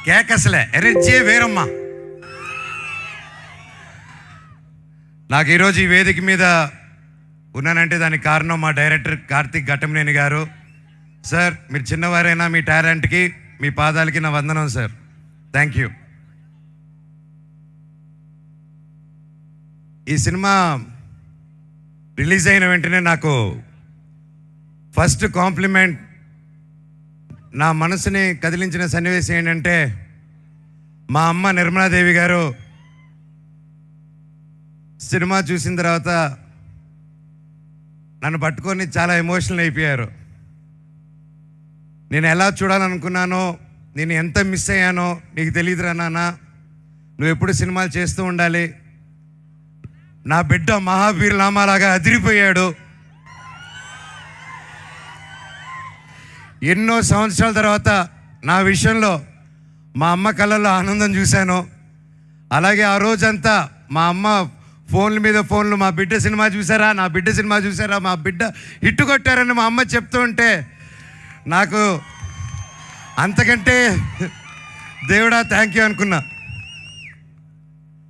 కేకసలే energy వేరమ్మా. నాకు ఈరోజు ఈ వేదిక మీద ఉన్నానంటే దానికి కారణం మా డైరెక్టర్ కార్తిక్ ఘట్టమనేని గారు. సార్, మీరు చిన్నవారైనా మీ టాలెంట్కి, మీ పాదాలకి నా వందనం సార్. Thank you. ఈ సినిమా రిలీజ్ అయిన వెంటనే నాకు ఫస్ట్ కాంప్లిమెంట్, నా మనసుని కదిలించిన సన్నివేశం ఏంటంటే, మా అమ్మ నిర్మలాదేవి గారు సినిమా చూసిన తర్వాత నన్ను పట్టుకొని చాలా ఎమోషనల్ అయిపోయారు. నేను ఎలా చూడాలనుకున్నానో, నేను ఎంత మిస్ అయ్యానో నీకు తెలియదురా నాన్న, నువ్వు ఎప్పుడు సినిమాలు చేస్తూ ఉండాలి. నా బిడ్డ మహావీర్ నామాలాగా అదిరిపోయాడు. ఎన్నో సంవత్సరాల తర్వాత నా విషయంలో మా అమ్మ కళ్ళల్లో ఆనందం చూశాను. అలాగే ఆ రోజంతా మా అమ్మ ఫోన్ల మీద ఫోన్లు, మా బిడ్డ సినిమా చూసారా, నా బిడ్డ సినిమా చూసారా, మా బిడ్డ హిట్టు కొట్టారని మా అమ్మ చెప్తూ ఉంటే నాకు అంతకంటే దేవుడా థ్యాంక్ యూ అనుకున్నా.